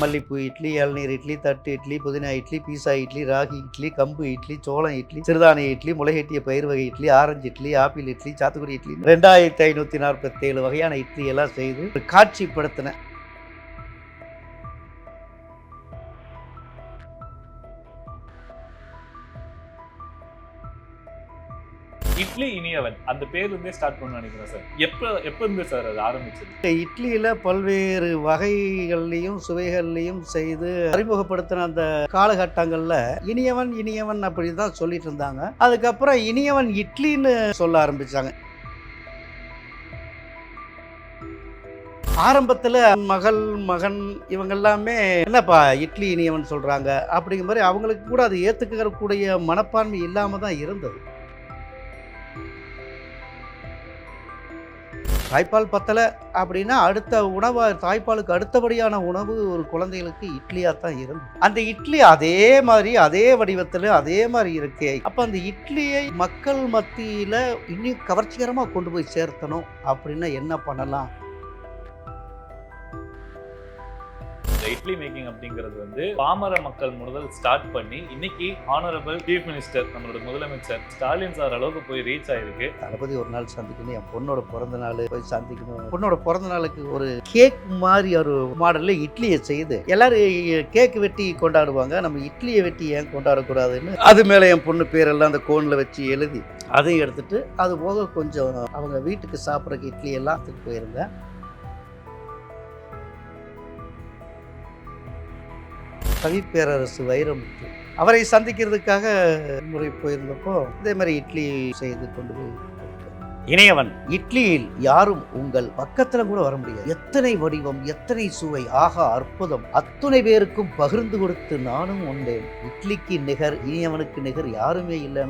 மல்லிப்பூ இட்லி, இளநீர் இட்லி, தட்டு இட்லி, புதினா இட்லி, பீஸா இட்லி, ராகி இட்லி, கம்பு இட்லி, சோளம் இட்லி, சிறுதானிய இட்லி, முளைகட்டிய பயிர் வகை இட்லி, ஆரஞ்சு இட்லி, ஆப்பிள் இட்லி, சாத்துக்குடி இட்லி 2547 வகையான இட்லி எல்லாம் செய்து காட்சிப்படுத்தினேன். இட்லி இனியவன் அந்த பேர்ல இருந்தே ஸ்டார்ட் பண்ணணும்னு நினைக்கிறேன் சார். எப்ப இருந்து சார் அது ஆரம்பிச்சது? இட்லியில பல்வேறு வகைகள்லையும் சுவைகள்லையும் செய்து அறிமுகப்படுத்தின அந்த காலகட்டங்கள்ல இனியவன் இனியவன் அப்படி தான் சொல்லிட்டு இருந்தாங்க. அதுக்கப்புறம் இனியவன் இட்லின்னு சொல்ல ஆரம்பிச்சாங்க. ஆரம்பத்தில் மகள் மகன் இவங்க எல்லாமே என்னப்பா இட்லி இனியவன் சொல்கிறாங்க அப்படிங்கிற மாதிரி அவங்களுக்கு கூட அது ஏற்றுக்கக்கூடிய மனப்பான்மை இல்லாமல் தான் இருந்தது. தாய்ப்பால் பத்தலை அப்படின்னா அடுத்த உணவாக தாய்ப்பாலுக்கு அடுத்தபடியான உணவு ஒரு குழந்தைகளுக்கு இட்லியாக தான் இருந்தது. அந்த இட்லி அதே மாதிரி அதே வடிவத்தில் அதே மாதிரி இருக்கே. அப்போ அந்த இட்லியை மக்கள் மத்தியில் இன்னும் கவர்ச்சிகரமாக கொண்டு போய் சேர்த்தணும் அப்படின்னா என்ன பண்ணலாம்? இட்லி மேக்கிங் அப்படிங்கிறது வந்து பாமர மக்கள் முதல் ஸ்டார்ட் பண்ணி இன்னைக்கு ஹானரபிள் சீஃப் மினிஸ்டர் நம்மளோட முதலமைச்சர் ஸ்டாலின் சார் அளவுக்கு போய் ரீச் ஆயிருக்கு. தளபதி ஒரு நாள் சந்திக்கணும், என் பொண்ணோட பிறந்த நாள் போய் சந்திக்கணும். பொண்ணோட பிறந்த நாளுக்கு ஒரு கேக் மாதிரி ஒரு மாடலில் இட்லியை செய்து எல்லாரும் கேக் வெட்டி கொண்டாடுவாங்க. நம்ம இட்லியை வெட்டி ஏன் கொண்டாடக்கூடாதுன்னு அது மேலே என் பொண்ணு பேரெல்லாம் அந்த கோனில் வச்சு எழுதி அதையும் எடுத்துட்டு அது போக கொஞ்சம் அவங்க வீட்டுக்கு சாப்பிட்றக்கு இட்லி எல்லாம் எடுத்துட்டு போயிருந்தேன். கவிப்பேரரசு வைரமுத்து அவரை சந்திக்கிறதுக்காக முறை போயிருந்தப்போ இதே மாதிரி இட்லி செய்து கொண்டு போய் இணையவன் இட்லியில் யாரும் உங்கள் பக்கத்தில் கூட வர முடியாது. எத்தனை வடிவம், எத்தனை சுவை, ஆகா அற்புதம், அத்துணை பேருக்கும் பகிர்ந்து கொடுத்து நானும் உண்டேன். இட்லிக்கு நிகர், இனியவனுக்கு நிகர் யாருமே இல்லை.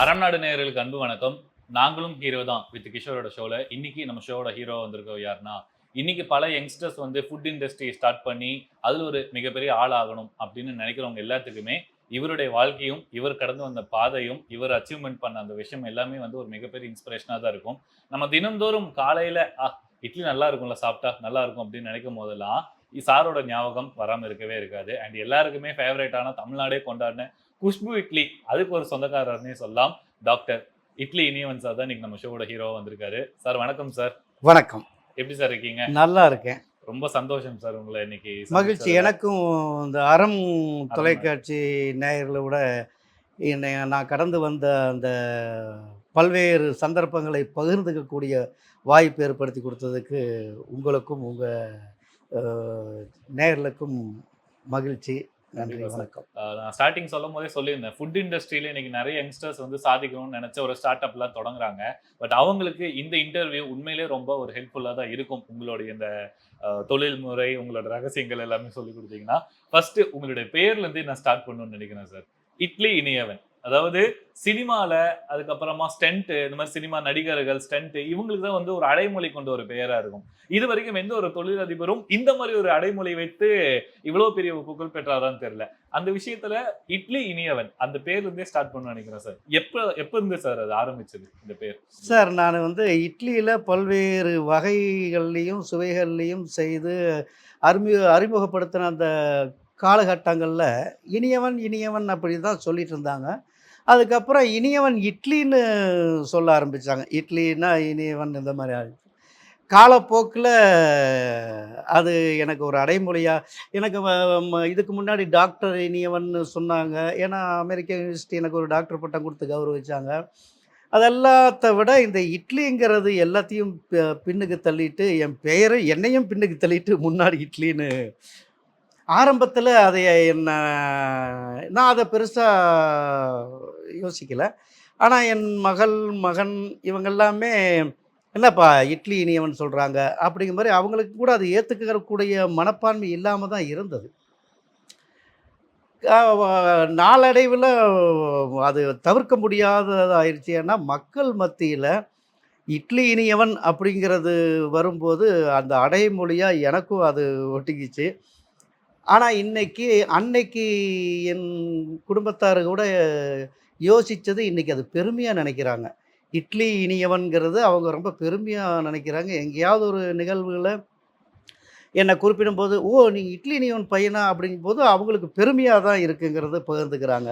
அறம்நாடு நேயர்களுக்கு அன்பு வணக்கம். நாங்களும் ஹீரோ தான் வித் கிஷோரோட ஷோல. இன்னைக்கு நம்ம ஷோட ஹீரோ வந்திருக்கோம் யாருன்னா, இன்னைக்கு பல யங்ஸ்டர்ஸ் வந்து ஃபுட் இண்டஸ்ட்ரி ஸ்டார்ட் பண்ணி அதில் ஒரு மிகப்பெரிய ஆள் ஆகணும் அப்படின்னு நினைக்கிறவங்க எல்லாத்துக்குமே இவருடைய வாழ்க்கையும் இவர் கடந்து வந்த பாதையும் இவர் அச்சீவ்மெண்ட் பண்ண அந்த விஷயம் எல்லாமே வந்து ஒரு மிகப்பெரிய இன்ஸ்பிரேஷனாக தான் இருக்கும். நம்ம தினந்தோறும் காலையில இட்லி நல்லா இருக்கும்ல, சாப்பிட்டா நல்லா இருக்கும் அப்படின்னு நினைக்கும் போதெல்லாம் சாரோட ஞாபகம் வராமல் இருக்கவே இருக்காது. அண்ட் எல்லாருக்குமே ஃபேவரேட்டான தமிழ்நாடே கொண்டாடின குஷ்பு இட்லி அதுக்கு ஒரு சொந்தக்காரர்னே சொல்லலாம். டாக்டர் இட்லி இனியவன் சார் தான் இன்னைக்கு நம்ம ஷோவோட ஹீரோவா வந்திருக்காரு. சார் வணக்கம் சார். வணக்கம். எப்படி சார் இருக்கீங்க? நல்லா இருக்கேன். ரொம்ப சந்தோஷம் சார் உங்களை இன்னைக்கு மகிழ்ச்சி. எனக்கும் இந்த அறம் தொலைக்காட்சி நேயர்களோட என்னை நான் கடந்து வந்த அந்த பல்வேறு சந்தர்ப்பங்களை பகிர்ந்துக்கக்கூடிய வாய்ப்பு ஏற்படுத்தி கொடுத்ததுக்கு உங்களுக்கும் உங்கள் நேயர்களுக்கும் மகிழ்ச்சி. நன்றி, வணக்கம். நான் ஸ்டார்டிங் சொல்லும் போதே சொல்லியிருந்தேன், ஃபுட் இண்டஸ்ட்ரியில இன்னைக்கு நிறைய யங்ஸ்டர்ஸ் வந்து சாதிக்கணும்னு நினைச்ச ஒரு ஸ்டார்ட் அப்லாம் தொடங்குறாங்க. பட் அவங்களுக்கு இந்த இன்டர்வியூ உண்மையிலே ரொம்ப ஒரு ஹெல்ப்ஃபுல்லாக தான் இருக்கும். உங்களுடைய இந்த தொழில் முறை, உங்களோட ரகசியங்கள் எல்லாமே சொல்லி கொடுத்தீங்கன்னா. ஃபர்ஸ்ட் உங்களுடைய பேர்ல இருந்து நான் ஸ்டார்ட் பண்ணணும்னு நினைக்கிறேன் சார். இட்லி இனியவன், அதாவது சினிமால அதுக்கப்புறமா ஸ்டண்ட், இந்த மாதிரி சினிமா நடிகர்கள் ஸ்டண்ட் இவங்களுக்கு தான் வந்து ஒரு அடைமொழி கொண்ட ஒரு பெயரா இருக்கும். இது வரைக்கும் எந்த ஒரு தொழிலதிபரும் இந்த மாதிரி ஒரு அடைமொழி வைத்து இவ்வளவு பெரிய புகழ் பெற்றாரான்னு தெரியல. அந்த விஷயத்துல இட்லி இனியவன் அந்த பேர்ல இருந்தே ஸ்டார்ட் பண்ண நினைக்கிறேன் சார். எப்ப இருந்து சார் அது ஆரம்பிச்சது இந்த பேர்? சார் நான் வந்து இட்லியில பல்வேறு வகைகள்லையும் சுவைகள்லையும் செய்து அறிமுகப்படுத்தின அந்த காலகட்டங்களில் இனியவன் இனியவன் அப்படி தான் சொல்லிட்டு இருந்தாங்க. அதுக்கப்புறம் இனியவன் இட்லின்னு சொல்ல ஆரம்பித்தாங்க. இட்லின்னா இனியவன் இந்த மாதிரி ஆகிடுச்சு. காலப்போக்கில் அது எனக்கு ஒரு அடைமொழியாக எனக்கு இதுக்கு முன்னாடி டாக்டர் இனியவன் சொன்னாங்க. ஏன்னா அமெரிக்க யூனிவர்சிட்டி எனக்கு ஒரு டாக்டர் பட்டம் கொடுத்து கௌரவிச்சாங்க. அதெல்லாத்த விட இந்த இட்லிங்கிறது எல்லாத்தையும் பின்னுக்கு தள்ளிட்டு என் பெயரை என்னையும் பின்னுக்கு தள்ளிட்டு முன்னாடி இட்லின்னு ஆரம்பத்தில் அதை நான் அதை பெருசாக யோசிக்கலை. ஆனால் என் மகள் மகன் இவங்க எல்லாமே என்னப்பா இட்லி இனியவன் சொல்கிறாங்க அப்படிங்கிற மாதிரி அவங்களுக்கு கூட அது ஏற்றுக்கக்கூடிய மனப்பான்மை இல்லாமல் தான் இருந்தது. நாளடைவில் அது தவிர்க்க முடியாததாகிடுச்சு. ஏன்னா மக்கள் மத்தியில் இட்லி இனியவன் அப்படிங்கிறது வரும்போது அந்த அடைமொழியாக எனக்கும் அது ஒட்டிக்கிச்சு. ஆனால் அன்னைக்கு என் குடும்பத்தார் கூட யோசிச்சது இன்னைக்கு அது பெருமையா நினைக்கிறாங்க. இட்லி இனியவன்கிறது அவங்க ரொம்ப பெருமையா நினைக்கிறாங்க. எங்கேயாவது ஒரு நிகழ்வுகள என்ன குறிப்பிடும்போது, "ஓ! நீங்க இட்லி இனியவன் பையனா?" அப்படிங்கும்போது அவங்களுக்கு பெருமையா தான் இருக்குங்கிறத பகிர்ந்துக்கிறாங்க.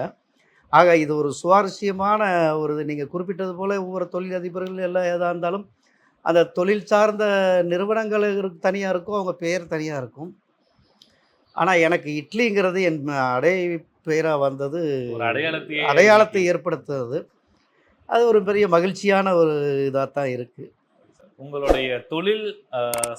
ஆக இது ஒரு சுவாரஸ்யமான ஒரு இது. நீங்க குறிப்பிட்டது போல ஒவ்வொரு தொழிலதிபர்கள் எல்லாம் எதா இருந்தாலும், அந்த தொழில் சார்ந்த நிறுவனங்கள் தனியா இருக்கும். அவங்க பெயர் தனியா இருக்கும். ஆனா எனக்கு இட்லிங்கிறது என் பெயரா வந்தது, ஒரு அடையாளத்தையே இன்னைக்கு அடையாளத்தை ஏற்படுத்துனது. அது ஒரு பெரிய மகிழ்ச்சியான ஒரு இதா தான் இருக்கு. உங்களுடைய தொழில்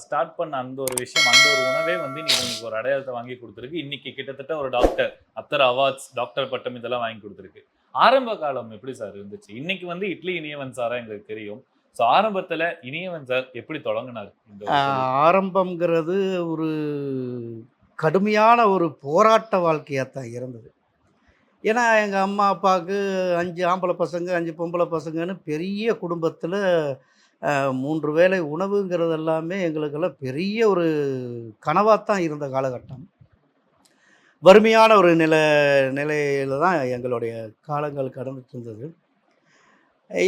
ஸ்டார்ட் பண்ண அந்த ஒரு விஷயம், அந்த ஒரு உணவே வந்து இன்னைக்கு உங்களுக்கு ஒரு அடையாளத்த வாங்கி குடுத்திருக்கு. இன்னைக்கு கிட்டத்தட்ட ஒரு டாக்டர், அத்தர் அவார்ட்ஸ், டாக்டர் பட்டம் இதெல்லாம் வாங்கி குடுத்திருக்கு. ஆரம்ப காலம் எப்படி சார் இருந்துச்சு? இன்னைக்கு வந்து இட்லி இனியவன் சாரா எங்களுக்கு தெரியும். ஸோ ஆரம்பத்துல இனியவன் சார் எப்படி தொடங்குனாரு இந்த ஆ ஒரு தொழில்? ஆரம்பம்ங்கிறது ஒரு கடுமையான ஒரு போராட்ட வாழ்க்கையா தான் இருந்தது. ஏன்னா, எங்க அம்மா, அப்பாவுக்கு 5 ஆம்பள பசங்க, 5 பொம்பள பசங்கன்னு பெரிய குடும்பத்தில 3 வேளை உணவுங்கிறது எல்லாமே எங்களுக்கெல்லாம் பெரிய ஒரு கனவா தான் இருந்த காலகட்டம். வறுமையான ஒரு நிலையில தான் எங்களுடைய காலங்கள் கடந்துட்டு இருந்தது.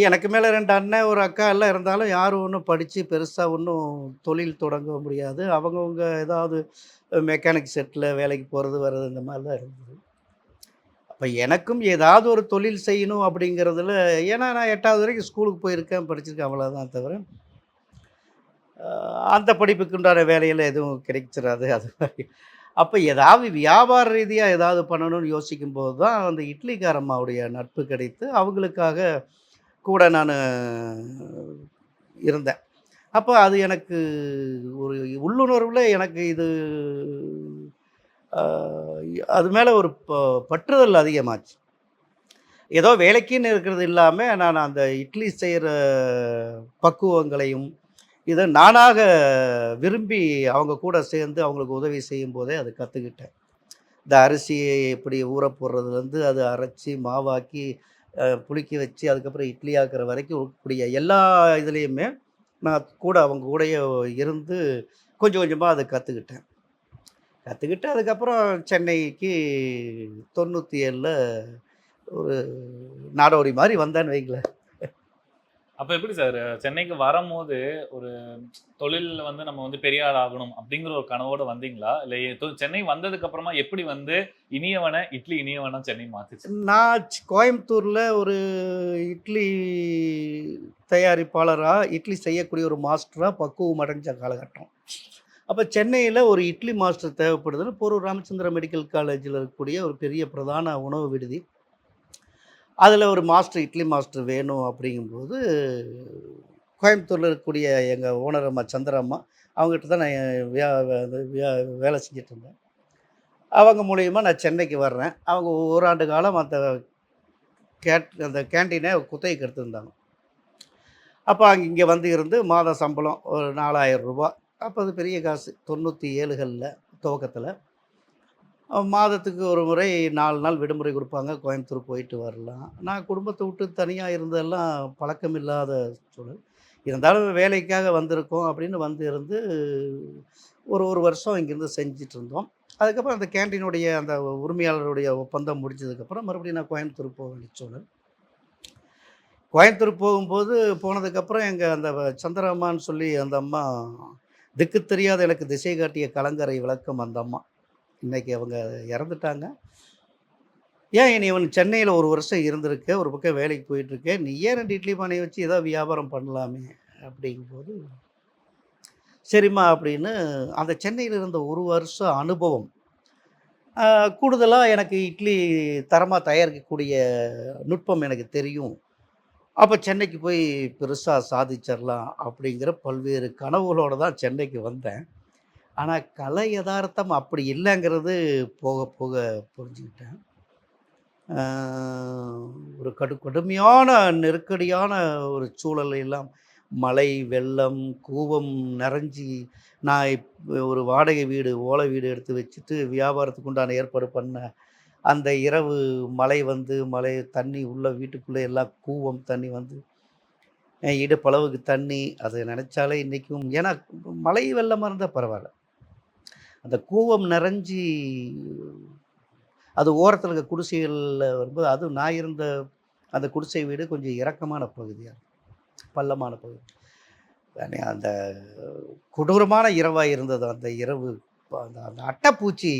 எனக்கு மேல 2 அண்ணன், 1 அக்கா எல்லாம் இருந்தாலும் யாரும் ஒண்ணும் படிச்சு பெருசா ஒண்ணும் தொழில் தொடங்க முடியாது. அவங்கவங்க ஏதாவது மெக்கானிக் செட்ல வேலைக்கு போறது, வர்றது இந்த மாரி தான் இருந்தது. அப்ப எனக்கும் ஏதாவது ஒரு தொழில் செய்யணும் அப்படிங்கிறதுல ஏன்னா நான் 8வது வரைக்கும் ஸ்கூலுக்கு போயிருக்கேன், படிச்சிருக்கேன் அவ்வளோதான் தவிர, அந்த படிப்புக்கு உண்டான வேலையெல்லாம் எதுவும் கிடைச்சிராது. அது மாரி. அப்ப ஏதாவது வியாபார ரீதியா ஏதாவது பண்ணணும்னு யோசிக்கும்போது தான் அந்த இட்லிக்கார அம்மாவுடைய நட்பு கிடைத்து, அவங்களுக்காக கூட நானு இருந்தேன். அப்ப அது எனக்கு ஒரு உள்ளுணர்வுல எனக்கு இது அ அது மேல ஒரு பற்றுதல் அதிகமாச்சு. ஏதோ வேலைக்குன்னு இருக்கிறது இல்லாம, நான் அந்த இட்லி செய்ற பக்குவங்களையும், இத நானாக விரும்பி அவங்க கூட சேர்ந்து அவங்களுக்கு உதவி செய்யும்போதே அத கத்துக்கிட்டேன். இந்த அரிசிய எப்படி ஊற போடுறதுலேருந்து, அத அரைச்சு மாவாக்கி, புளிக்க வச்சு, அதுக்கப்புறம் இட்லி ஆக்குற வரைக்கும் இருக்கக்கூடிய எல்லா இதுலயுமே, நான் கூட அவங்க கூடயே இருந்து கொஞ்சம் கொஞ்சமா அத கத்துக்கிட்டேன். கத்துக்கிட்டு அதுக்கப்புறம் சென்னைக்கு 97ல ஒரு நாடோடி மாரி வந்தேன்னு வைங்களேன். அப்ப எப்படி சார் சென்னைக்கு வரம்போது ஒரு தொழில்ல வந்து நம்ம வந்து பெரிய ஆள் ஆகணும் அப்படிங்கிற ஒரு கனவோட வந்தீங்களா? இல்ல சென்னை வந்ததுக்கு அப்புறமா எப்படி வந்து இனியவன இட்லி இனியவனா சென்னை மாத்துச்சு? நான் கோயம்புத்தூர்ல ஒரு இட்லி தயாரிப்பாளரா, இட்லி செய்யக்கூடிய ஒரு மாஸ்டரா பக்குவம் அடைஞ்ச காலகட்டம். அப்ப சென்னையில ஒரு இட்லி மாஸ்டர் தேவைப்படுதுன்னு போரூர் ராமச்சந்திரா மெடிக்கல் காலேஜ்ல இருக்கக்கூடிய ஒரு பெரிய பிரதான உணவு விடுதி. அதுல ஒரு மாஸ்டர் இட்லி மாஸ்டர் வேணும் அப்படிங்கும்போது, கோயம்புத்தூர்ல இருக்கக்கூடிய எங்க ஓனர் அம்மா சந்திரா அம்மா, அவங்ககிட்ட தான் நான் வியா அது வியா வேலை செஞ்சுட்டு இருந்தேன். அவங்க மூலியமா நான் சென்னைக்கு வர்றேன். அவங்க ஓராண்டு காலம் அந்த கேன்டீன குத்தகைக்கு எடுத்திருந்தாங்க. அப்ப இங்க வந்து இருந்து மாத சம்பளம் ஒரு ரூ. 4000. அப்ப அது பெரிய காசு. 97கள்ல துவக்கத்துல. மாதத்துக்கு ஒரு முறை 4 நாள் விடுமுறை குடுப்பாங்க. கோயம்புத்தூர் போயிட்டு வரலாம். நான் குடும்பத்த விட்டு தனியா இருந்ததெல்லாம் பழக்கமில்லாத சூழல். இருந்தாலும் வேலைக்காக வந்திருக்கோம் அப்படின்னு வந்து இருந்து ஒரு 1 வருஷம் இங்கிருந்து செஞ்சுட்டு இருந்தோம். அதுக்கப்புறம் அந்த கேன்டீனுடைய அந்த உரிமையாளருடைய ஒப்பந்தம் முடிஞ்சதுக்கப்புறம் மறுபடியும் நான் கோயம்புத்தூர் போக வேண்டிய சூழல். கோயம்புத்தூர் போகும்போது போனதுக்கப்புறம் எங்க அந்த சந்திரம்மான்னு சொல்லி அந்த அம்மா, திக்கு தெரியாத எனக்கு திசை காட்டிய கலங்கரை விளக்கம் அந்த அம்மா. இன்னைக்கு அவங்க இறந்துட்டாங்க. "ஏன் நீ சென்னையில 1 வருஷம் இருந்திருக்க, ஒரு பக்கம் வேலைக்கு போயிட்டுருக்க. நீ ஏன் 2 இட்லி பானைய வச்சு ஏதாவது வியாபாரம் பண்ணலாமே!" அப்படிங்கும்போது, சரிம்மா அப்படின்னு அந்த சென்னையில இருந்த 1 வருஷ அனுபவம், அ கூடுதலா எனக்கு இட்லி தரமா தயாரிக்கக்கூடிய நுட்பம் எனக்கு தெரியும். அப்ப சென்னைக்கு போய் பெருசா சாதிச்சிரலாம் அப்படிங்கிற பல்வேறு கனவுகளோட தான் சென்னைக்கு வந்தேன். ஆனா கலை எதார்த்தம் அப்படி இல்லங்கிறது போக போக புரிஞ்சுக்கிட்டேன். ஆ ஒரு கடுமையான நெருக்கடியான ஒரு சூழலை எல்லாம் மழை, வெள்ளம், கூவம் நெறஞ்சி நான் ஒரு வாடகை வீடு, ஓலை வீடு எடுத்து வச்சுட்டு வியாபாரத்துக்கு உண்டான ஏற்பாடு பண்ணேன். அந்த இரவு மழை தண்ணி உள்ள வீட்டுக்குள்ள எல்லாம் கூவம் தண்ணி வந்து இடுப்பளவுக்கு தண்ணி. அத நெனச்சாலே இன்னைக்கும் ஏன்னா மழை வெள்ளமா இருந்தா பரவால்ல. அந்த கூவம் நெறஞ்சி அது ஓரத்தில இருக்க குடிசைகள்ல வரும்போது அதுவும் நான் இருந்த அந்த குடிசை வீடு கொஞ்சம் இறக்கமான பகுதியா பள்ளமான பகுதி. அந்த கொடூரமான இரவா இருந்தது. அந்த இரவு அந்த அந்த அட்டைப்பூச்சி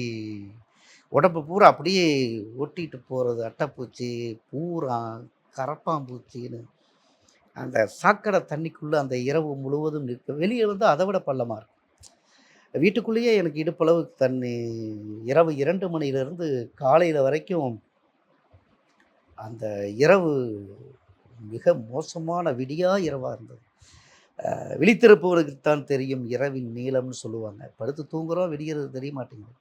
உடம்பு பூரா அப்படியே ஒட்டிட்டு போறது. அட்டைப்பூச்சி, பூரான், கரப்பான்பூச்சின்னு அந்த சாக்கடை தண்ணிக்குள்ள அந்த இரவு முழுவதும் நிற்க வெளிய வந்து அத விட பள்ளமா இருக்கும். வீட்டுக்குள்ளேயே எனக்கு இடுப்பளவு தண்ணி. இரவு 2 மணியிலிருந்து காலையில வரைக்கும் அந்த இரவு மிக மோசமான விடியா இரவா இருந்தது. விழித்திருப்பவருக்குத்தான் தெரியும் இரவின் நீளம்னு சொல்லுவாங்க. படுத்து தூங்குறோம், விடியறது தெரிய மாட்டேங்குது.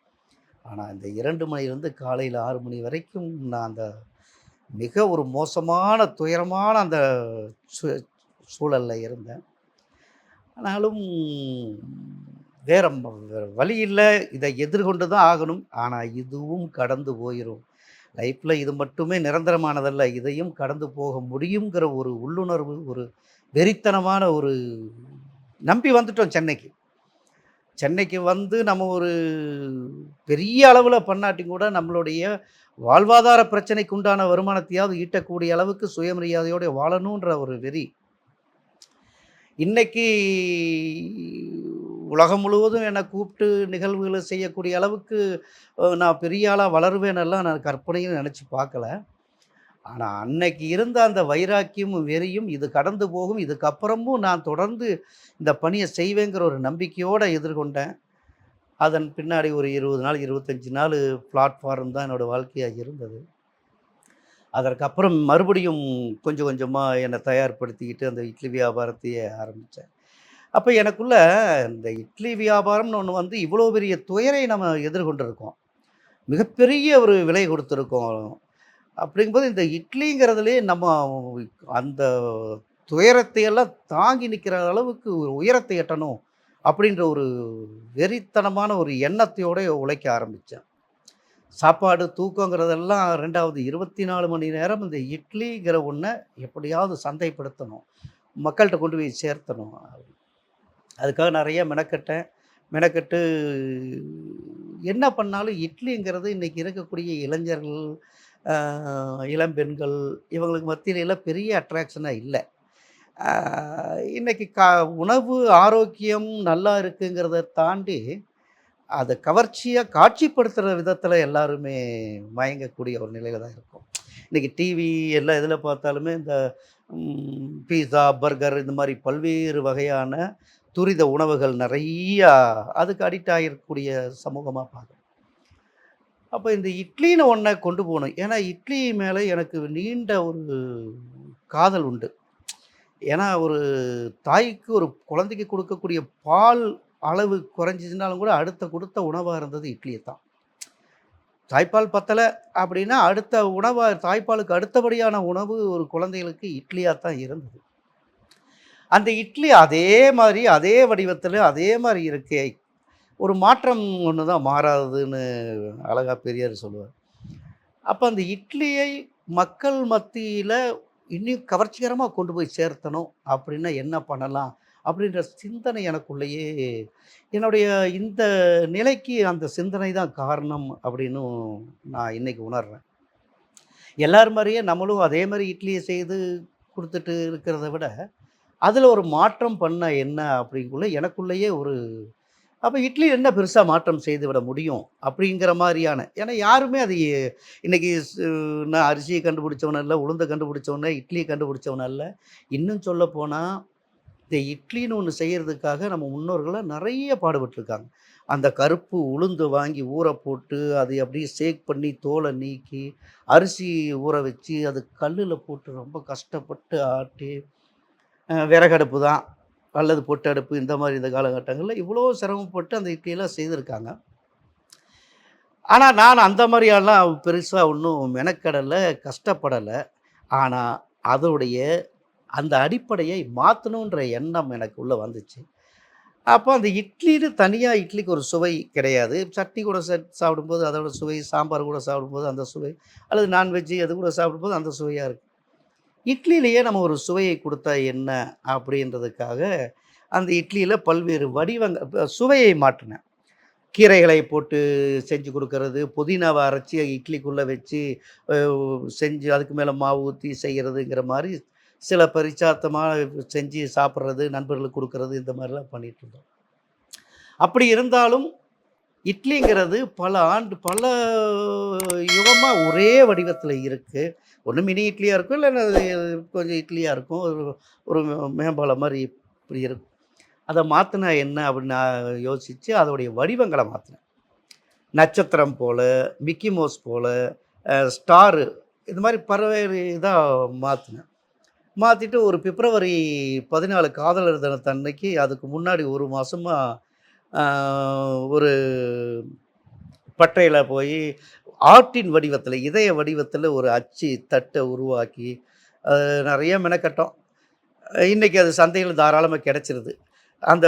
ஆனா, இந்த 2 மணியிலிருந்து காலையில 6 மணி வரைக்கும் நான் அந்த மிக ஒரு மோசமான, துயரமான அந்த சூ சூழல்ல இருந்தேன். ஆனாலும் வேற வழி இல்ல. இத எதிர்கொண்டு தான் ஆகணும். ஆனா, இதுவும் கடந்து போயிரும். லைஃப்ல இது மட்டுமே நிரந்தரமானதல்ல. இதையும் கடந்து போக முடியுங்கிற ஒரு உள்ளுணர்வு, ஒரு வெறித்தனமான ஒரு நம்பி வந்துட்டோம் சென்னைக்கு. சென்னைக்கு வந்து நம்ம ஒரு பெரிய அளவுல பண்ணாட்டி கூட நம்மளுடைய வாழ்வாதார பிரச்சனைக்கு உண்டான வருமானத்தையாவது ஈட்டக்கூடிய அளவுக்கு சுயமரியாதையோட வாழணுன்ற ஒரு வெறி. இன்னைக்கு உலகம் முழுவதும் என்ன கூப்பிட்டு நிகழ்வுகள செய்யக்கூடிய அளவுக்கு நான் பெரிய ஆளா வளருவேனெல்லாம் நான் கற்பனையும் நெனச்சு பார்க்கல. ஆனா, அன்னைக்கு இருந்த அந்த வைராக்கியமும், வெறியும் இது கடந்து போகும். இதுக்கப்புறமும் நான் தொடர்ந்து இந்த பணிய செய்வேங்கிற ஒரு நம்பிக்கையோட எதிர்கொண்டேன். அதன் பின்னாடி ஒரு 20 நாள், 25 நாளு பிளாட்ஃபார்ம் தான் என்னோட வாழ்க்கையா இருந்தது. அதற்கப்புறம் மறுபடியும் கொஞ்சம் கொஞ்சமா என்ன தயார்படுத்திக்கிட்டு அந்த இட்லி வியாபாரத்தையே ஆரம்பிச்சேன். அப்ப எனக்குள்ள இந்த இட்லி வியாபாரம்னு ஒண்ணு வந்து இவ்வளோ பெரிய துயரை நம்ம எதிர்கொண்டிருக்கோம். மிகப்பெரிய ஒரு விலை கொடுத்திருக்கோம். அப்படிங்கும்போது இந்த இட்லிங்கிறதுலயே நம்ம அந்த துயரத்தை எல்லாம் தாங்கி நிக்கிற அளவுக்கு ஒரு உயரத்தை எட்டணும். அப்படின்ற ஒரு வெறித்தனமான ஒரு எண்ணத்தையோட உழைக்க ஆரம்பிச்சேன். சாப்பாடு, தூக்கங்கிறதெல்லாம் 2வது 24 மணி நேரம் இந்த இட்லிங்கிற ஒண்ண எப்படியாவது சந்தைப்படுத்தணும். மக்கள்ட்ட கொண்டு போய் சேர்த்தணும். அதுக்காக நெறைய மெனக்கெட்டேன். மெனக்கெட்டு என்ன பண்ணாலும் இட்லிங்கிறது இன்னைக்கு இருக்கக்கூடிய இளைஞர்கள், அ இளம்பெண்கள் இவங்களுக்கு மத்தியில எல்லாம் பெரிய அட்ராக்ஷனா இல்ல. அ இன்னைக்கு உணவு ஆரோக்கியம் நல்லா இருக்குங்கிறத தாண்டி, அத கவர்ச்சியா காட்சிப்படுத்துற விதத்தில எல்லாருமே மயங்கக்கூடிய ஒரு நிலையில தான் இருக்கோம். இன்னைக்கு டிவி எல்லா இதில பார்த்தாலுமே இந்த பீஸா, பர்கர் இந்த மாரி பல்வேறு வகையான துரித உணவுகள் நெறையா அதுக்கு அடிக்ட் ஆகிருக்கக்கூடிய சமூகமா பார்க்குறோம். அப்ப இந்த இட்லின்னு ஒண்ண கொண்டு போணும். ஏன்னா, இட்லி மேல எனக்கு நீண்ட ஒரு காதல் உண்டு. ஏன்னா, ஒரு தாய்க்கு ஒரு குழந்தைக்கு கொடுக்கக்கூடிய பால் அளவு குறைஞ்சிச்சுனாலும் கூட அடுத்த குடுத்த உணவா இருந்தது இட்லி தான். தாய்ப்பால் பத்தல அப்படின்னா, அடுத்த உணவா தாய்ப்பாலுக்கு அடுத்தபடியான உணவு ஒரு குழந்தைகளுக்கு இட்லியா தான் இருந்தது. அந்த இட்லி அதே மாரி, அதே வடிவத்தில, அதே மாரி இருக்கே. ஒரு மாற்றம் ஒண்ணு தான் மாறாததுன்னு அழகா பெரியார் சொல்லுவார். அப்ப அந்த இட்லியை மக்கள் மத்தியில இன்னும் கவர்ச்சிகரமா கொண்டு போய் சேர்த்தணும் அப்படின்னா என்ன பண்ணலாம்? அப்படின்ற சிந்தனை எனக்குள்ளேயே என்னுடைய இந்த நிலைக்கு அந்த சிந்தனை தான் காரணம் அப்படின்னும் நான் இன்னைக்கு உணர்றேன். எல்லார் மாரியே நம்மளும் அதே மாரி இட்லிய செய்து குடுத்துட்டு இருக்கிறத விட, அதில ஒரு மாற்றம் பண்ணா என்ன அப்படிங்குள்ள எனக்குள்ளேயே ஒரு அப்ப இட்லி என்ன பெருசா மாற்றம் செய்து விட முடியும்? அப்படிங்கிற மாரியான ஏன்னா யாருமே அது இன்னைக்கு நான் அரிசிய கண்டுபிடிச்சவன் அல்ல, உளுந்த கண்டுபிடிச்சவன் இல்ல, இட்லிய கண்டுபிடிச்சவன் அல்ல. இன்னும் சொல்லப்போனா, இந்த இட்லின்னு ஒண்ணு செய்யறதுக்காக நம்ம முன்னோர்கள்லாம் நெறைய பாடுபட்டுருக்காங்க. அந்த கருப்பு உளுந்து வாங்கி ஊற போட்டு, அதை அப்படியே ஷேக் பண்ணி தோல நீக்கி, அரிசி ஊற வச்சு, அது கல்லுல போட்டு ரொம்ப கஷ்டப்பட்டு ஆட்டி, விறகடுப்பு தான் அல்லது பொட்டடுப்பு இந்த மாரி இந்த காலகட்டங்கள்ல இவ்வளோ சிரமப்பட்டு அந்த இட்லியெல்லாம் செய்திருக்காங்க. ஆனா, நான் அந்த மாரியெல்லாம் பெருசா ஒண்ணும் மெனக்கெடல, கஷ்டப்படல. ஆனா, அதோடைய அந்த அடிப்படையை மாத்தணுன்ற எண்ணம் எனக்குள்ள வந்துச்சு. அப்போ அந்த இட்லின்னு தனியா இட்லிக்கு ஒரு சுவை கிடையாது. சட்னி கூட சாப்பிடும்போது அதோட சுவை, சாம்பார் கூட சாப்பிடும்போது அந்த சுவை, அல்லது நான்வெஜ்ஜு அது கூட சாப்பிடும்போது அந்த சுவையா இருக்கு. இட்லியிலேயே நம்ம ஒரு சுவையை குடுத்தா என்ன? அப்படின்றதுக்காக, அந்த இட்லியில பல்வேறு வடிவங்க சுவையை மாற்றுனேன். கீரைகளை போட்டு செஞ்சு குடுக்கறது, புதினாவ அரைச்சு இட்லிக்குள்ள வச்சு அ செஞ்சு அதுக்கு மேல மாவு ஊத்தி செய்யறதுங்கிற மாரி சில பரிச்சாத்தமா செஞ்சு சாப்பிடுறது, நண்பர்களுக்கு குடுக்கறது இந்த மாரிலாம் பண்ணிட்டுருந்தோம். அப்படி இருந்தாலும் இட்லிங்கிறது பல யுகமா ஒரே வடிவத்தில இருக்கு. ஒண்ணு மினி இட்லியா இருக்கும், இல்லன்னா அது கொஞ்சம் இட்லியா இருக்கும். ஒரு ஒரு மேம்பாலம் மாரி இப்படி இருக்கும். அத மாத்துனா என்ன அப்படின்னு நான் யோசிச்சு அதோடைய வடிவங்கள மாத்துனேன். நட்சத்திரம் போல, மிக்கி மவுஸ் போல, ஸ்டாரு இது மாரி பல்வேறு இதா மாத்துனேன். மாத்திட்டு ஒரு பிப்ரவரி 14 காதலர் தினத்தன்னைக்கு அதுக்கு முன்னாடி 1 மாசமா ஆ ஒரு பட்டையில போயி ஆர்ட்டின் வடிவத்தில, இதய வடிவத்தில ஒரு அச்சு தட்ட உருவாக்கி, நெறைய மெனக்கட்டோம். இன்னைக்கு அது சந்தையில தாராளமா கெடைச்சிருது. அந்த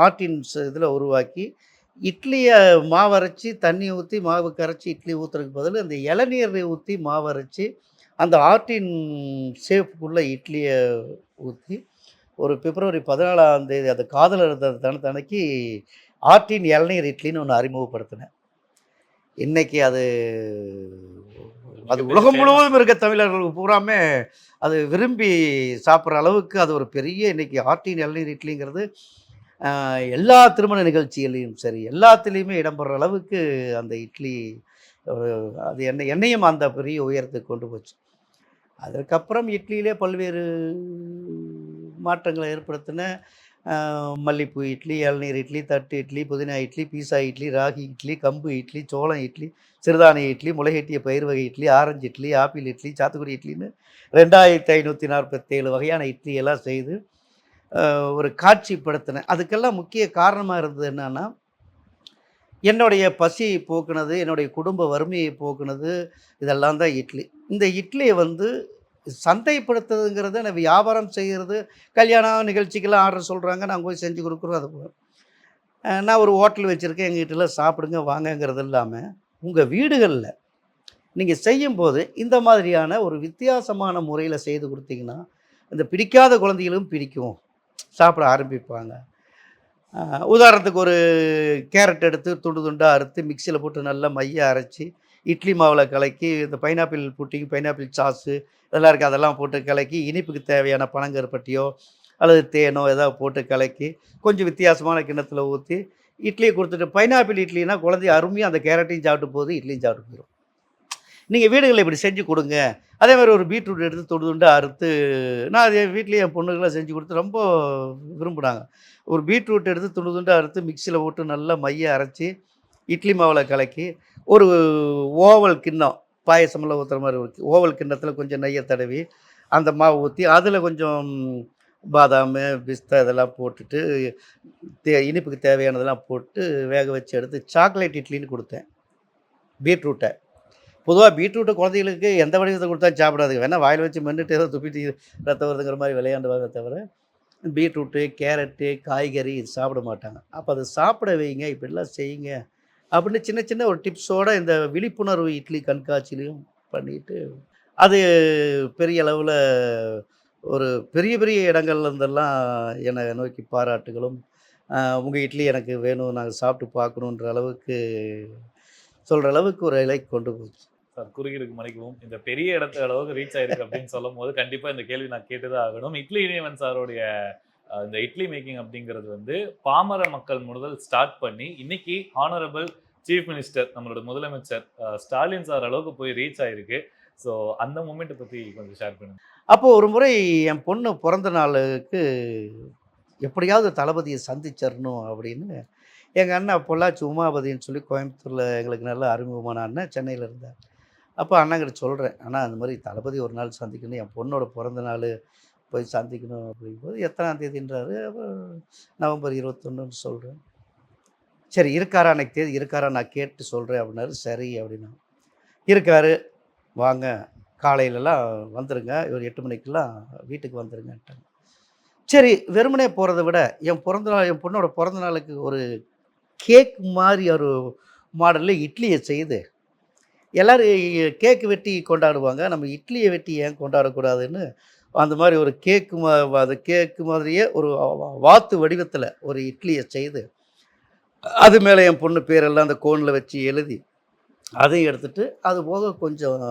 ஆர்ட்டின்ஸ் இதில உருவாக்கி, இட்லிய மாவரைச்சு, தண்ணி ஊத்தி, மாவு கரைச்சு இட்லி ஊத்துறதுக்கு பதிலா, அந்த இளநீர் ஊத்தி மாவரைச்சு, அந்த ஆர்ட்டின் ஷேப்புக்குள்ள இட்லிய ஊத்தி, ஒரு பிப்ரவரி 14ஆம் தேதி அந்த காதலர் தினத்தன்னைக்கு ஆர்ட்டின் இளநீர் இட்லின்னு ஒண்ணு அறிமுகப்படுத்தினேன். இன்னைக்கு அது ஒரு அது மிகப்பெரிய உலகம் ஃபேமஸ். முழுவதும் இருக்க தமிழர்கள் பூராமே அது விரும்பி சாப்பிடுற அளவுக்கு அது ஒரு பெரிய இன்னைக்கு ஆர்டின் இளநீர் இட்லிங்கிறது எல்லா திருமண நிகழ்ச்சிகள்லையும் சரி, எல்லாத்துலயுமே இடம்பெற அளவுக்கு அந்த இட்லி ஒரு அது என்னையும் அந்த பெரிய உயரத்துக்கு கொண்டு போச்சு. அதற்கப்புறம் இட்லியிலே பல்வேறு மாற்றங்கள ஏற்படுத்தின மல்லிப்பூ இட்லி, இளநீர் இட்லி, தட்டு இட்லி, புதினா இட்லி, பீஸா இட்லி, ராகி இட்லி, கம்பு இட்லி, சோளம் இட்லி, சிறுதானிய இட்லி, முளைகட்டிய பயிர் வகை இட்லி, ஆரஞ்சு இட்லி, ஆப்பிள் இட்லி, சாத்துக்குடி இட்லின்னு 2547 வகையான இட்லி எல்லாம் செய்து அ ஒரு காட்சிப்படுத்தினேன். அதுக்கெல்லாம் முக்கிய காரணமா இருந்தது என்னன்னா, என்னுடைய பசியை போக்குனது, என்னுடைய குடும்ப வறுமையை போக்குனது, இதெல்லாம் தான் இட்லி. இந்த இட்லிய வந்து சந்தைப்படுத்துறதுங்கிறது, நான் வியாபாரம் செய்றது, கல்யாண நிகழ்ச்சிக்கெல்லாம் ஆர்டர் சொல்றாங்க. நாங்க போய் செஞ்சு குடுக்குறோம். அது நான் ஒரு ஹோட்டல் வச்சிருக்கேன். எங்ககிட்டலாம் சாப்பிடுங்க வாங்கங்கிறது இல்லாம, உங்க வீடுகள்ல நீங்க செய்யும்போது, இந்த மாதிரியான ஒரு வித்தியாசமான முறையில செய்து குடுத்தீங்கன்னா, இந்த பிடிக்காத குழந்தைகளும் பிடிக்கும். சாப்பிட ஆரம்பிப்பாங்க. அ உதாரணத்துக்கு ஒரு கேரட் எடுத்து துண்டு துண்டா அறுத்து மிக்ஸியில போட்டு நல்லா மைய அரைச்சு, இட்லி மாவுல கலக்கி இந்த பைனாப்பிள் புட்டிங், பைனாப்பிள் சாஸு இதெல்லாம் இருக்கு. அதெல்லாம் போட்டு கலக்கி, இனிப்புக்கு தேவையான பனங்கருப்பட்டியோ அல்லது தேனோ ஏதாவது போட்டு கலக்கி, கொஞ்சம் வித்தியாசமான கிண்ணத்தில ஊத்தி, இட்லிய குடுத்துட்டு பைனாப்பிள் இட்லினா குழந்தை அருமையா அந்த கேரட்டையும் சாப்பிட்டு போகுது, இட்லியும் சாப்பிட்டு போயிரும். நீங்க வீடுகள்ல இப்படி செஞ்சு குடுங்க. அதே மாரி ஒரு பீட்ரூட் எடுத்து துண்டு துண்டா அறுத்து நான் அது என் வீட்லயே என் பொண்ணுக்குலாம் செஞ்சு குடுத்து ரொம்ப விரும்புனாங்க. ஒரு பீட்ரூட் எடுத்து துண்டு துண்டா அறுத்து மிக்ஸியில போட்டு நல்லா மைய அரைச்சு, இட்லி மாவுல கலக்கி, ஒரு ஓவல் கிண்ணம் பாயாசம்லாம் ஊத்துற மாரி ஒரு ஓவல் கிண்ணத்தில கொஞ்சம் நெய்ய தடவி, அந்த மாவு ஊத்தி, அதில கொஞ்சம் பாதாமு, பிஸ்தா இதெல்லாம் போட்டுட்டு, இனிப்புக்கு தேவையானதெல்லாம் போட்டு வேக வச்சு எடுத்து சாக்லேட் இட்லின்னு குடுத்தேன். பீட்ரூட்ட. பொதுவா பீட்ரூட்ட குழந்தைகளுக்கு எந்த வடிவத்துல குடுத்தாலும் சாப்பிடாதுங்க. வேணா வாயில வச்சு மென்னுட்டு ஏதோ துப்பிட்டு ரத்தம் வருதுங்கிற மாரி விளையாண்டுவாங்க தவிர, பீட்ரூட்டு, கேரட்டு, காய்கறி இது சாப்பிட மாட்டாங்க. அப்ப அத சாப்பிட வைங்க, இப்படிலாம் செய்யுங்க. அப்படின்னு சின்ன சின்ன ஒரு டிப்ஸோட இந்த விழிப்புணர்வு இட்லி கண்காட்சியிலயும் பண்ணிட்டு, அது பெரிய அளவுல ஒரு பெரிய பெரிய இடங்கள்ல இருந்தெல்லாம் என்ன நோக்கி பாராட்டுகளும், உங்க இட்லி எனக்கு வேணும், நாங்க சாப்பிட்டு பார்க்கணுன்ற அளவுக்கு சொல்ற அளவுக்கு ஒரு நிலைக்கு கொண்டு போச்சு. சார் குறுகிருக்கு மன்னிக்கவும். இந்த பெரிய இடத்து அளவுக்கு ரீச் ஆயிருக்கு அப்படின்னு சொல்லும்போது, கண்டிப்பா இந்த கேள்வி நான் கேட்டு தான் ஆகணும். இட்லி இறைவன் சாருடைய இந்த இட்லி மேக்கிங் அப்படிங்கிறது வந்து, பாமர மக்கள் முதல் ஸ்டார்ட் பண்ணி, இன்னைக்கு ஹானரபிள் சீஃப் மினிஸ்டர் நம்மளோட முதலமைச்சர் ஸ்டாலின் சார் அளவுக்கு போய் ரீச் ஆயிருக்கு. ஸோ அந்த மொமெண்ட்ட பத்தி கொஞ்சம் ஷேர் பண்ணுங்க. அப்போ ஒரு முறை என் பொண்ணு பொறந்த நாளுக்கு எப்படியாவது தளபதிய சந்திச்சிரணும் அப்படின்னு, எங்க அண்ணன் பொள்ளாச்சி உமாபதின்னு சொல்லி கோயம்புத்தூர்ல எங்களுக்கு நல்ல அறிமுகமான அண்ணன், சென்னையில இருந்தார். அப்போ அண்ணங்கிட்ட சொல்றேன், "அண்ணா இந்த மாரி தளபதி ஒரு நாள் சந்திக்கணும். என் பொண்ணோட பொறந்த நாளு போய் சந்திக்கணும்." அப்படிங்கும்போது, "எத்தனாம் தேதின்றாரு?" அப்ப நவம்பர் 21ன்னு சொல்றேன். "சரி இருக்காரா அன்னைக்கு தேதி இருக்காரா? நான் கேட்டு சொல்றேன்." அப்படின்னாரு. "சரி." அப்படின்னாங்க. "இருக்காரு. வாங்க. காலையிலலாம் வந்துருங்க. ஒரு 8 மணிக்கெல்லாம் வீட்டுக்கு வந்துருங்கன்ட்டாங்க." சரி வெறுமனே போறத விட, என் பொண்ணோட பொறந்த நாளுக்கு ஒரு கேக் மாரி ஒரு மாடல்ல இட்லிய செய்து, எல்லாரும் கேக் வெட்டி கொண்டாடுவாங்க. நம்ம இட்லிய வெட்டி ஏன் கொண்டாடக்கூடாதுன்னு, அந்த மாரி ஒரு அது கேக்கு மாதிரியே ஒரு வாத்து வடிவத்தில ஒரு இட்லிய செய்து, அது மேலே என் பொண்ணு பேரெல்லாம் அந்த கோனில் வச்சு எழுதி அதையும் எடுத்துட்டு, அது போக கொஞ்சம்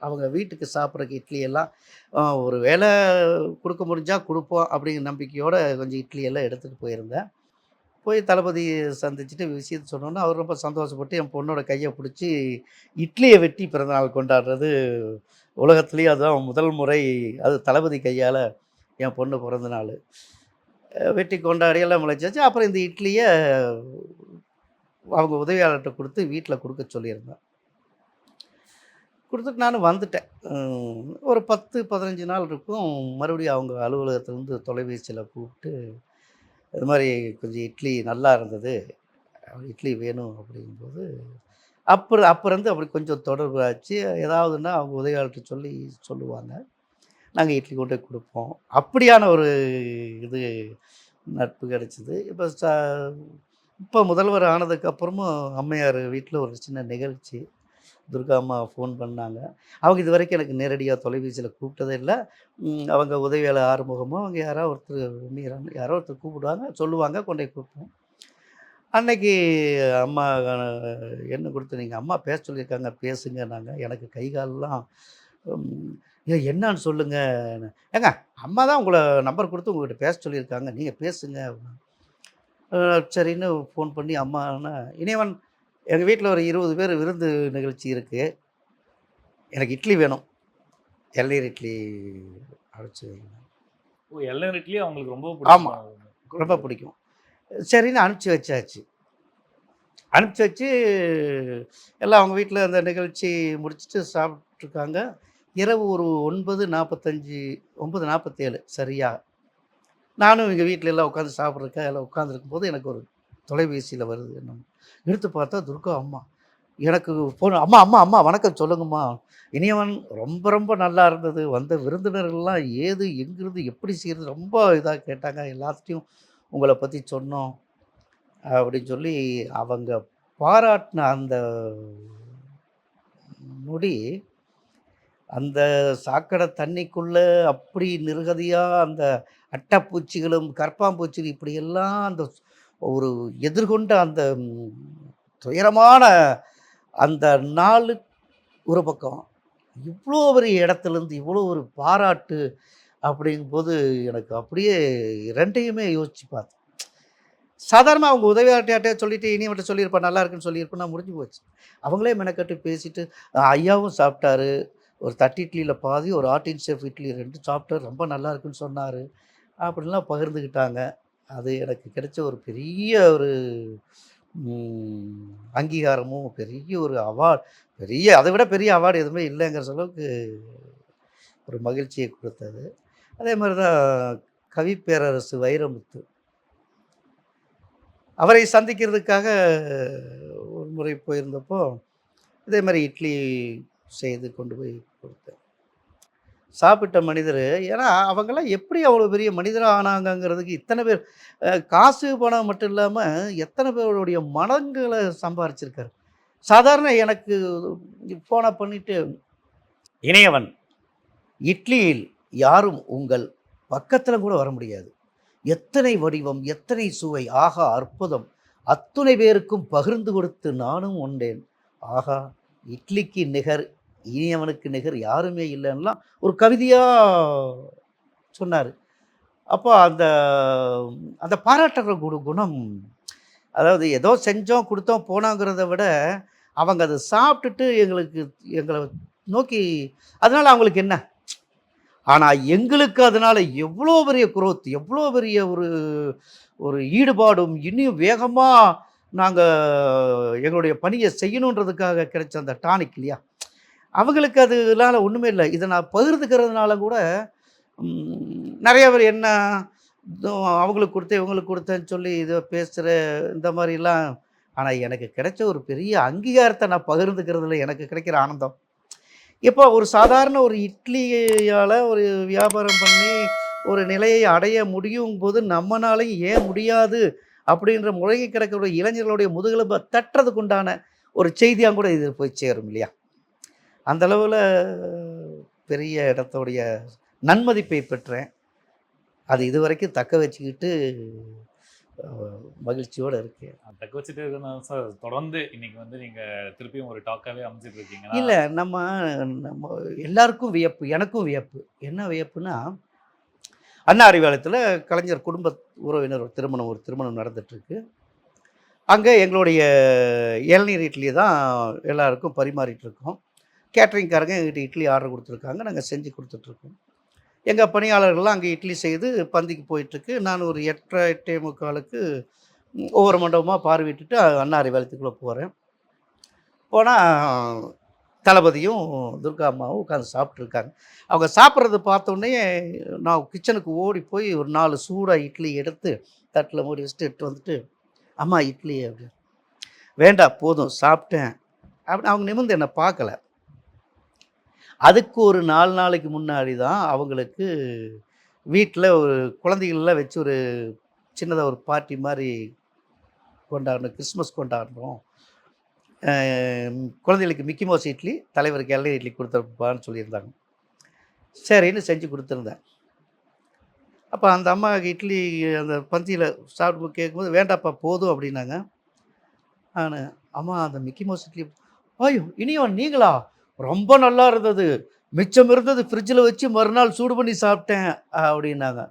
அவங்க வீட்டுக்கு சாப்பிட்றக்கு இட்லி எல்லாம் ஒரு வேளை குடுக்க முடிஞ்சா குடுப்போம் அப்படிங்கிற நம்பிக்கையோட கொஞ்சம் இட்லி எல்லாம் எடுத்துட்டு போயிருந்தேன். போய் தளபதிய சந்திச்சுட்டு விஷயத்த சொன்னோனே, அவர் ரொம்ப சந்தோஷப்பட்டு என் பொண்ணோட கைய புடிச்சு, இட்லிய வெட்டி பிறந்தநாள் கொண்டாடுறது உலகத்திலேயே அதுதான் முதல் முறை. அது தளபதி கையால என் பொண்ணு பிறந்த நாளு. வெட்டி கொண்டாடி எல்லாம் முளைச்சாச்சு. அப்புறம் இந்த இட்லிய அவங்க உதவியாளர்ட்ட குடுத்து வீட்ல குடுக்க சொல்லியிருந்தேன். குடுத்துட்டு நானும் வந்துட்டேன். ஒரு 10, 15 நாள் இருக்கும். மறுபடியும் அவங்க அலுவலகத்திலருந்து தொலைபேசியில கூப்ட்டு, இது மாரி கொஞ்சம் இட்லி நல்லா இருந்தது. இட்லி வேணும் அப்படிங்கும்போது, அப்பருந்து அப்படி கொஞ்சம் தொடர்பு ஆச்சு. ஏதாவதுன்னா அவங்க உதவியாளர்ட்ட சொல்லுவாங்க. நாங்க இட்லி கொண்டு போய் குடுப்போம். அப்படியான ஒரு இது நட்பு கிடைச்சது. இப்ப முதல்வர் ஆனதுக்கு அப்புறமும் அம்மையார் வீட்ல ஒரு சின்ன நிகழ்ச்சி. துர்கா அம்மா ஃபோன் பண்ணாங்க. அவங்க இதுவரைக்கும் எனக்கு நேரடியா தொலைபேசியில கூப்பிட்டதே இல்ல. அவங்க உதவியாளர் ஆறுமுகமோ, அவங்க யாராவது ஒருத்தர் மீரான்னு யாரோ ஒருத்தர் கூப்பிடுவாங்க, சொல்லுவாங்க, கொண்டு போய் குடுப்போம். அன்னைக்கு அம்மா எண்ண குடுத்து, "நீங்க அம்மா பேச சொல்லியிருக்காங்க, பேசுங்கன்னாங்க." எனக்கு கை கால்லாம் ம் என்னான்னு சொல்லுங்கன்னு. "ஏங்க அம்மா தான் உங்கள நம்பர் குடுத்து உங்ககிட்ட பேச சொல்லியிருக்காங்க. நீங்க பேசுங்க." அ சரின்னு ஃபோன் பண்ணி அம்மான்னா, "இனியவன் எங்க வீட்ல ஒரு 20 பேர் விருந்து நிகழ்ச்சி இருக்கு. எனக்கு இட்லி வேணும். இளநீர் இட்லி அவிச்சு வைங்க." ஓ! எல்லாம் இட்லி அவங்களுக்கு ரொம்ப ஆமா. பிடிக்குமா? ரொம்ப பிடிக்கும். சரின்னு அனுப்பிச்சு வச்சாச்சு. அனுப்பிச்சு வச்சு எல்லாம் அவங்க வீட்ல அந்த நிகழ்ச்சி முடிச்சுட்டு சாப்பிட்டுருக்காங்க. இரவு ஒரு 9:45 9:47 சரியா. நானும் எங்க வீட்ல எல்லாம் உட்காந்து சாப்பிட்றதுக்காக எல்லாம் உட்காந்துருக்கும்போது எனக்கு ஒரு தொலைபேசியில வருது. எடுத்து பார்த்தா துர்கா அம்மா. எனக்கு ஃபோன் "அம்மா, அம்மா, அம்மா வணக்கம் சொல்லுங்கம்மா. இனியவன் ரொம்ப ரொம்ப நல்லா இருந்தது. வந்த விருந்தினர்கள்லாம் ஏது, எங்கிருந்து, எப்படி செய்றது ரொம்ப இதா கேட்டாங்க. எல்லாத்துட்டயும் உங்கள பத்தி சொன்னோம்." அப்படின்னு சொல்லி அவங்க பாராட்டுன அந்த நொடி, அந்த சாக்கடை தண்ணிக்குள்ள அப்படி நிர்கதியா அந்த அட்டப்பூச்சிகளும், கரப்பான்பூச்சிகள் இப்படியெல்லாம் அந்த ஒரு எதிர்கொண்ட அந்த துயரமான அந்த நாளு ஒரு பக்கம். இவ்ளோ பெரிய இடத்துலருந்து இவ்ளோ ஒரு பாராட்டு அப்படிங்கும்போது, எனக்கு அப்படியே 2யுமே யோசிச்சு பார்த்தேன். சாதாரணமா அவங்க உதவியாளர்ட்ட யார்ட்டயாவது சொல்லிட்டு, இனியவன்ட்ட சொல்லியிருப்பா, நல்லா இருக்குன்னு சொல்லியிருப்பேன்னா முடிஞ்சு போச்சு. அவங்களே மெனக்கட்டு பேசிட்டு, ஐயாவும் சாப்பிட்டாரு. ஒரு தட்டு இட்லியில பாதி, ஒரு ஆட்டின் சேஃப் இட்லி 2 சாப்பிட்டாரு. ரொம்ப நல்லா இருக்குன்னு சொன்னாரு. அப்படின்லாம் பகிர்ந்துக்கிட்டாங்க. அது எனக்கு கிடைச்ச ஒரு பெரிய ஒரு அங்கீகாரமும், பெரிய ஒரு அவார்ட். அத விட பெரிய அவார்டு எதுவுமே இல்லங்கிற அளவுக்கு ஒரு மகிழ்ச்சிய குடுத்தது. அதே மாரி தான் கவி பேரரசு வைரமுத்து. அவரை சந்திக்கிறதுக்காக ஒரு முறை போயிருந்தப்போ, இதே மாரி இட்லி செய்து கொண்டு போய் குடுத்தேன். சாப்பிட்ட மனிதரு ஏன்னா அவங்கலாம் எப்படி அவ்வளோ பெரிய மனிதரா ஆனாங்கங்கிறதுக்கு இத்தன பேர் காசு, பணம் மட்டும் இல்லாம எத்தன பேருடைய மனங்கள சம்பாரிச்சிருக்காரு. சாதாரண எனக்கு ஃபோன பண்ணிட்டு, "இணையவன் இட்லியில் யாரும் உங்கள் பக்கத்துல கூட வர முடியாது. எத்தனை வடிவம், எத்தனை சுவை, ஆஹா அற்புதம்! அத்துணை பேருக்கும் பகிர்ந்து கொடுத்து நானும் உண்டேன். ஆஹா! இட்லிக்கு நிகர், இனியவனுக்கு நிகர் யாருமே இல்லன்லாம்" ஒரு கவிதையா சொன்னாரு. அப்போ அந்த அந்த பாராட்டுற குணம், அதாவது ஏதோ செஞ்சோம், குடுத்தோம், போனோங்கிறத விட, அவங்க அத சாப்பிட்டுட்டு எங்கள நோக்கி அதனால அவங்களுக்கு என்ன? ஆனா எங்களுக்கு அதனால எவ்வளோ பெரிய குரோத், எவ்வளோ பெரிய ஒரு ஒரு ஈடுபாடும், இன்னும் வேகமா நாங்க எங்களுடைய பணிய செய்யணுன்றதுக்காக கிடைச்ச அந்த டானிக் இல்லையா? அவங்களுக்கு அதுனால ஒண்ணுமே இல்ல. இத நான் பகிர்ந்துக்கிறதுனால கூட நெறைய பேர் என்ன இதோ அவங்களுக்கு குடுத்தேன், இவங்களுக்கு குடுத்தேன்னு சொல்லி இத பேசுற இந்த மாரிலாம். ஆனா எனக்கு கிடைச்ச ஒரு பெரிய அங்கீகாரத்த நான் பகிர்ந்துக்கிறதுல எனக்கு கிடைக்கிற ஆனந்தம். இப்போ ஒரு சாதாரண ஒரு இட்லியால ஒரு வியாபாரம் பண்ணி ஒரு நிலையை அடைய முடியும்போது, நம்மனாலயும் ஏன் முடியாது? அப்படின்ற முழங்கி கிடக்கிற இளைஞர்களுடைய முதுகெலும்ப தட்டுறதுக்கு உண்டான ஒரு செய்தியா கூட இது போய் சேரும் இல்லையா? அந்த அளவுல பெரிய இடத்துடைய நன்மதிப்பை பெற்றேன். அது இதுவரைக்கும் தக்க வச்சுக்கிட்டு மகிழ்ச்சியோடு இருக்கேன். தக்க வச்சுட்டே இருக்கணும் சார். தொடர்ந்து இன்னைக்கு வந்து நீங்க திருப்பியும் ஒரு டாக்காவே அமைஞ்சிட்டு இருக்கீங்கன்னா இல்லை, நம்ம நம்ம எல்லாருக்கும் வியப்பு, எனக்கும் வியப்பு. என்ன வியப்புனா, அண்ணா அறிவாலயத்தில் கலைஞர் குடும்ப உறவினர் ஒரு திருமணம் நடந்துட்டுருக்கு. அங்கே எங்களுடைய இளநீர் இட்லி தான் எல்லாருக்கும் பரிமாறிட்டு இருக்கோம். கேட்டரிங்காரங்க எங்ககிட்ட இட்லி ஆர்டர் கொடுத்துருக்காங்க. நாங்கள் செஞ்சு கொடுத்துட்ருக்கோம். எங்கள் பணியாளர்கள்லாம் அங்கே இட்லி செய்து பந்திக்கு போயிட்டுருக்கு. நான் ஒரு 8:30 8:45க்கு ஒவ்வொரு மண்டபமாக பார்வையிட்டுட்டு அண்ணா அறிவாலயத்துக்குள்ளே போகிறேன். போனால் தளபதியும் துர்கா அம்மாவும் உட்காந்து சாப்பிட்ருக்காங்க. அவங்க சாப்பிட்றத பார்த்தோன்னே நான் கிச்சனுக்கு ஓடி போய் ஒரு 4 சூடாக இட்லி எடுத்து தட்டில் மூடி வச்சுட்டு எடுத்து வந்துட்டு, அம்மா இட்லி அப்படின்னு. வேண்டாம் போதும் சாப்பிட்டேன் அப்படின்னு அவங்க நிமிர்ந்து என்னை பார்க்கல. அதுக்கு ஒரு 4 நாளைக்கு முன்னாடி தான் அவங்களுக்கு வீட்டில் ஒரு குழந்தைகள்லாம் வச்சு ஒரு சின்னதாக ஒரு பார்ட்டி மாதிரி கொண்டாடணும், கிறிஸ்மஸ் கொண்டாடுறோம். குழந்தைகளுக்கு மிக்கி மவுஸ் இட்லி, தலைவருக்கு இளநீர் இட்லி கொடுத்துருப்பான்னு சொல்லியிருந்தாங்க. சரின்னு செஞ்சு கொடுத்துருந்தேன். அப்போ அந்த அம்மாவுக்கு இட்லி அந்த பந்தியில் சாப்பிட்டு கேட்கும்போது, வேண்டாப்பா போதும் அப்படின்னாங்க. நான், அம்மா அந்த மிக்கி மவுஸ் இட்லி, ஐயோ இனியவன் நீங்களா? ரொம்ப நல்லா இருந்தது, மிச்சம் இருந்தது ஃப்ரிட்ஜில் வச்சு மறுநாள் சூடு பண்ணி சாப்பிட்டேன் அப்படின்னாங்க.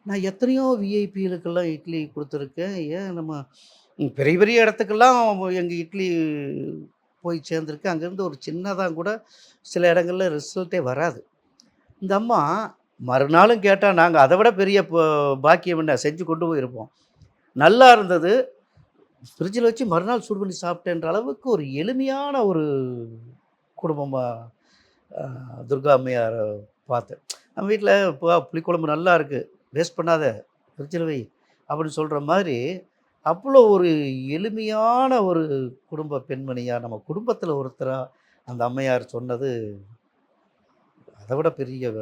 நான் எத்தனையோ விஐபிகளுக்கெல்லாம் இட்லி கொடுத்துருக்கேன். ஏன் நம்ம பெரிய பெரிய இடத்துக்கெல்லாம் எங்கள் இட்லி போய் சேர்ந்துருக்கு. அங்கேருந்து ஒரு சின்னதாக கூட சில இடங்களில் ரிசல்ட்டே வராது. இந்த அம்மா மறுநாளும் கேட்டால் நாங்கள் அதை விட பெரிய பாக்கியம் என்ன செஞ்சு கொண்டு போயிருப்போம். நல்லா இருந்தது, ஃப்ரிட்ஜில் வச்சு மறுநாள் சூடு பண்ணி சாப்பிட்டேன்ற அளவுக்கு ஒரு எளிமையான ஒரு குடும்பமாக துர்கா அம்மையாரை பார்த்தேன். நம்ம வீட்டில் இப்போ புளிக்குழம்பு நல்லா இருக்குது, வேஸ்ட் பண்ணாத ஃப்ரிட்ஜில் வை அப்படின்னு சொல்கிற மாதிரி அவ்வளோ ஒரு எளிமையான ஒரு குடும்ப பெண்மணியாக நம்ம குடும்பத்தில் ஒருத்தராக அந்த அம்மையார் சொன்னது அதை விட பெரிய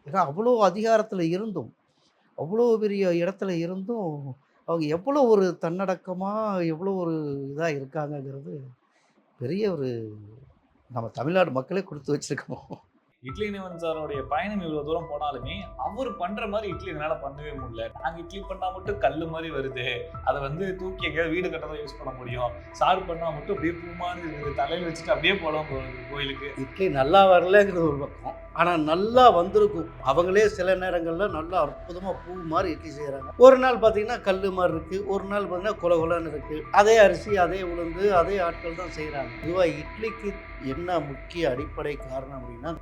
ஏன்னா அவ்வளோ அதிகாரத்தில் இருந்தும், அவ்வளோ பெரிய இடத்துல இருந்தும் அவங்க எவ்வளோ ஒரு தன்னடக்கமாக எவ்வளோ ஒரு இதாக இருக்காங்கங்கிறது பெரிய ஒரு நம்ம தமிழ்நாடு மக்களே கொடுத்து வச்சுருக்கோம். இட்லி நிவன் சாரோடைய பயணம் இவ்வளவு தூரம் போனாலுமே அவர் பண்ற மாதிரி இட்லி என்னால பண்ணவே முடியல. நாங்க இட்லி பண்ணா மட்டும் கல்லு மாதிரி வருது, அதை வந்து தூக்கி எங்கேயாவது வீடு கட்டதான் யூஸ் பண்ண முடியும். சார் பண்ணா மட்டும் அப்படியே பூ மாதிரி இருக்குது, தலையில வச்சுட்டு அப்படியே போலாம் கோயிலுக்கு. இட்லி நல்லா வரலங்கிறது ஒரு பக்கம், ஆனால் நல்லா வந்திருக்கும். அவங்களே சில நேரங்களில் நல்லா அற்புதமாக பூ மாதிரி இட்லி செய்கிறாங்க. ஒரு நாள் பார்த்தீங்கன்னா கல் மாதிரி இருக்குது, ஒரு நாள் பார்த்தீங்கன்னா குல குலன்னு இருக்குது. அதே அரிசி, அதே உளுந்து, அதே ஆட்கள் தான் செய்கிறாங்க. இதுவாக இட்லிக்கு என்ன முக்கிய அடிப்படை காரணம் அப்படின்னா